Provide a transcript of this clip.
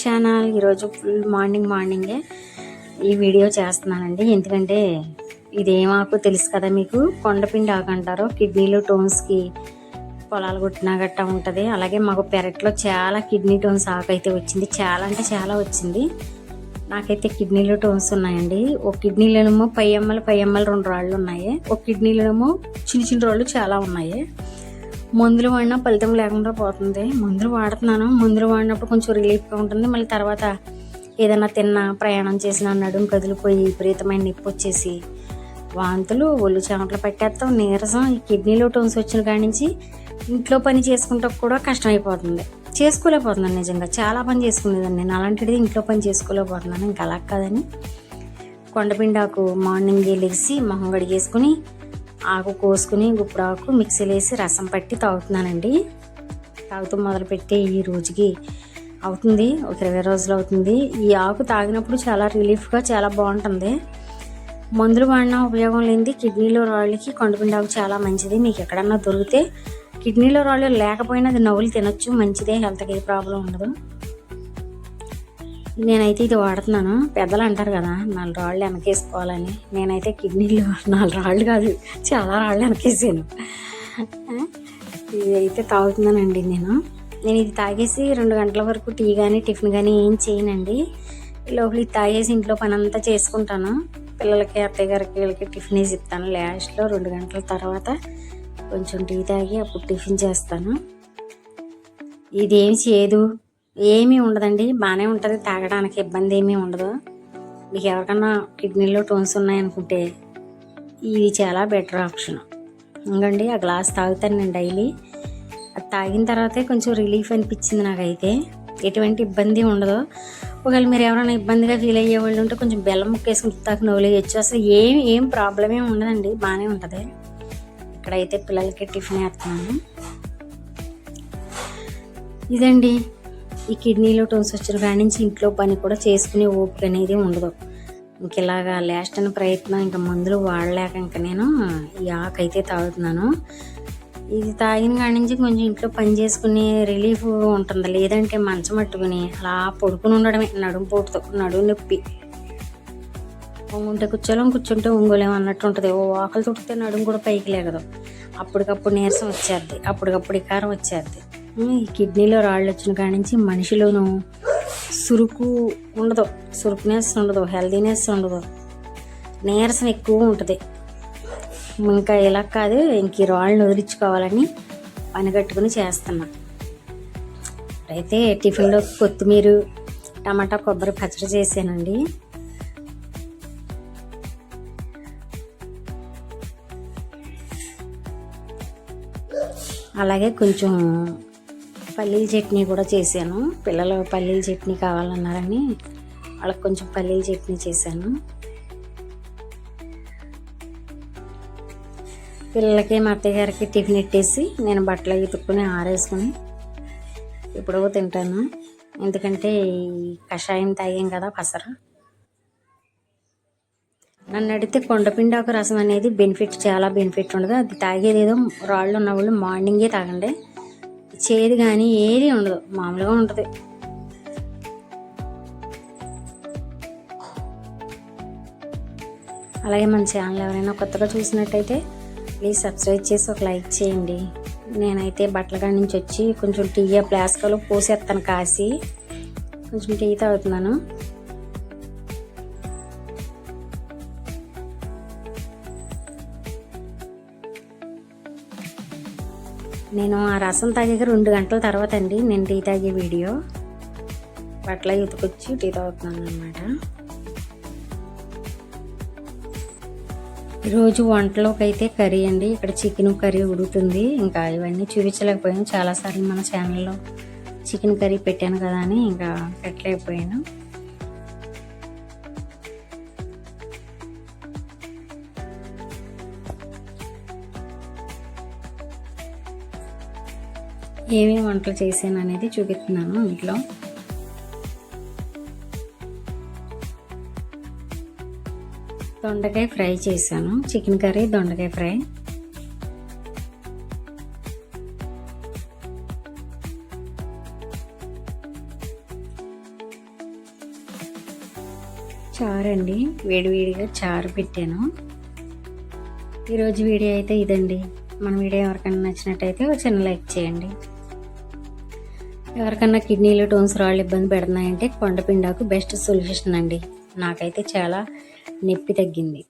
Channel. ఈరోజు full మార్నింగే ఈ వీడియో చేస్తున్నానండి. ఎందుకంటే ఇదేమాకు తెలుసు కదా మీకు, కొండపిండి ఆకు అంటారు. కిడ్నీలు టోన్స్కి పొలాలు కొట్టినా గట్టా ఉంటుంది. అలాగే మాకు పెరట్లో చాలా కిడ్నీ టోన్స్ ఆకు అయితే వచ్చింది. చాలా అంటే చాలా వచ్చింది. నాకైతే కిడ్నీలో టోన్స్ ఉన్నాయండి. ఒక కిడ్నీలోనేమో 5 ml 2 రాళ్ళు ఉన్నాయి. ఒక కిడ్నీలోనేమో చిన్న రాళ్ళు చాలా ఉన్నాయి. మందులు వాడినా ఫలితం లేకుండా పోతుంది. మందులు వాడుతున్నాను. మందులు వాడినప్పుడు కొంచెం రిలీఫ్గా ఉంటుంది. మళ్ళీ తర్వాత ఏదైనా తిన్నా, ప్రయాణం చేసినా నడుము కదిలిపోయి విపరీతమైన నొప్పి వచ్చేసి వాంతులు, ఒళ్ళు చెమటలు పట్టేస్తాం, నీరసం. ఈ కిడ్నీలో టోన్స్ వచ్చిన కాడి నుంచి ఇంట్లో పని చేసుకుంటా కూడా కష్టమైపోతుంది. చేసుకోలేకపోతున్నాను. నిజంగా చాలా పని చేసుకునేదాన్ని నేను. అలాంటిది ఇంట్లో పని చేసుకోలేకపోతున్నాను. ఇంకా అలా కాదని కొండపిండాకు మార్నింగ్ లెగిసి మొహం కడిగేసుకుని ఆకు కోసుకుని గుప్పుడు ఆకు మిక్సీలో వేసి రసం పట్టి తాగుతున్నానండి. తాగుతూ మొదలుపెట్టి ఈ రోజుకి అవుతుంది, ఒక 20 రోజులు అవుతుంది. ఈ ఆకు తాగినప్పుడు చాలా రిలీఫ్గా చాలా బాగుంటుంది. మందులు వాడినా ఉపయోగం లేనిది కిడ్నీలో రాళ్ళకి కొండపిండాకు చాలా మంచిది. మీకు ఎక్కడన్నా దొరికితే, కిడ్నీలో రాళ్ళు లేకపోయినా అది నవ్వులు తినొచ్చు, మంచిదే, హెల్త్కి ఏ ప్రాబ్లం ఉండదు. నేనైతే ఇది వాడుతున్నాను. పెద్దలు అంటారు కదా 4 రాళ్ళు వెనకేసుకోవాలని. నేనైతే కిడ్నీలో 4 రాళ్ళు కాదు, చాలా రాళ్ళు వెనకేసాను. ఇది అయితే తాగుతున్నానండి నేను ఇది తాగేసి 2 గంటల వరకు టీ కానీ టిఫిన్ కానీ ఏం చేయనండి. లోపల ఇది తాగేసి ఇంట్లో పని అంతా చేసుకుంటాను. పిల్లలకి, అత్తయ్య గారికి, వీళ్ళకి టిఫిన్ వేసి ఇస్తాను. లాస్ట్లో 2 గంటల తర్వాత కొంచెం టీ తాగి అప్పుడు టిఫిన్ చేస్తాను. ఇదేం చేయదు, ఏమీ ఉండదండి, బాగానే ఉంటుంది. తాగడానికి ఇబ్బంది ఏమీ ఉండదు. మీకు ఎవరికన్నా కిడ్నీలో టోన్స్ ఉన్నాయనుకుంటే ఇది చాలా బెటర్ ఆప్షన్. ఇంకండి ఆ గ్లాస్ తాగుతాను నేను డైలీ. అది తాగిన తర్వాతే కొంచెం రిలీఫ్ అనిపించింది నాకైతే. ఎటువంటి ఇబ్బంది ఉండదు. ఒకవేళ మీరు ఎవరైనా ఇబ్బందిగా ఫీల్ అయ్యే వాళ్ళు ఉంటే కొంచెం బెల్లం ముక్కేసుకుని తాకు నవ్వులేయచ్చు. అసలు ఏం ప్రాబ్లం ఏమి ఉండదండి, బాగానే ఉంటుంది. ఇక్కడైతే పిల్లలకి టిఫిన్ వేస్తున్నాను. ఇదండి ఈ కిడ్నీలో టోన్స్ వచ్చిన కాడి నుంచి ఇంట్లో పని కూడా చేసుకునే ఓపిక అనేది ఉండదు. ఇంక ఇలాగా లాస్ట్ అని ప్రయత్నం, ఇంకా మందులు వాడలేక ఇంకా నేను ఈ ఆకు అయితే తాగుతున్నాను. ఇది తాగిన కాడి నుంచి కొంచెం ఇంట్లో పని చేసుకునే రిలీఫ్ ఉంటుంది. లేదంటే మంచం పట్టుకుని అలా పడుకుని ఉండడమే, నడుము పోటుతో, నడుము నొప్పి. ఉంటే కూర్చుంటే ఒంగోలేం అన్నట్టు ఉంటుంది. ఓ ఆకలి తొక్కితే నడుము కూడా పైకి లేగదు. అప్పటికప్పుడు నీరసం వచ్చేద్ది, అప్పటికప్పుడు ఇకారం వచ్చేద్ది. ఈ కిడ్నీలో రాళ్ళు వచ్చిన కాడి నుంచి మనిషిలోనూ సురుకు ఉండదు, సురుకునెస్ ఉండదు, హెల్దీనెస్ ఉండదు, నీరసం ఎక్కువ ఉంటుంది. ఇంకా ఇలా కాదు, ఇంక ఈ రాళ్ళని వదిలించుకోవాలని పని కట్టుకుని చేస్తున్నా. అయితే టిఫిన్లో కొత్తిమీర, టమాటా, కొబ్బరి పచ్చడి చేసానండి. అలాగే కొంచెం పల్లీల చట్నీ కూడా చేశాను. పిల్లలు పల్లీల చట్నీ కావాలన్నారని వాళ్ళకి కొంచెం పల్లీల చట్నీ చేశాను. పిల్లలకి, మా అత్తయ్య గారికి టిఫిన్ ఇట్టేసి నేను బట్టలు ఉతుక్కుని ఆరేసుకుని ఎప్పుడో తింటాను. ఎందుకంటే ఈ కషాయం తాగాం కదా పసరు. నన్ను అడిగితే కొండపిండాకు రసం అనేది చాలా బెనిఫిట్ ఉండదు. అది తాగేది ఏదో రాళ్ళు ఉన్న వాళ్ళు మార్నింగే తాగండి. చేదు కానీ ఏది ఉండదు, మామూలుగా ఉంటుంది. అలాగే మన ఛానల్ ఎవరైనా కొత్తగా చూసినట్టయితే ప్లీజ్ సబ్స్క్రైబ్ చేసి ఒక లైక్ చేయండి. నేనైతే బట్టల కాడి నుంచి వచ్చి కొంచెం టీ ప్లాస్కాలో పోసేస్తాను, కాసి కొంచెం టీ తాగుతున్నాను. నేను ఆ రసం తాగాక 2 గంటల తర్వాత అండి నేను టీ తాగే వీడియో. బట్టలు ఉతుకొచ్చి టీ తాగుతున్నాను అనమాట. ఈరోజు వంటలోకి అయితే కర్రీ అండి. ఇక్కడ చికెన్ కర్రీ ఉడుకుతుంది. ఇంకా ఇవన్నీ చూపించలేకపోయాను. చాలాసార్లు మన ఛానల్లో చికెన్ కర్రీ పెట్టాను కదా అని ఇంకా పెట్టలేకపోయాను. ఏమేమి వంటలు చేశాను అనేది చూపిస్తున్నాను. ఇంట్లో దొండకాయ ఫ్రై చేశాను. చికెన్ కర్రీ, దొండకాయ ఫ్రై. చారు అండి, వేడివేడిగా చారు పెట్టాను. ఈరోజు వీడియో అయితే ఇదండి. మన వీడియో ఎవరికైనా నచ్చినట్టయితే ఒక చిన్న లైక్ చేయండి. ఎవరికన్నా కిడ్నీలు టోన్స్ రాళ్ళు ఇబ్బంది పెడుతున్నాయంటే కొండపిండాకు బెస్ట్ సొల్యూషన్ అండి. నాకైతే చాలా నొప్పి తగ్గింది.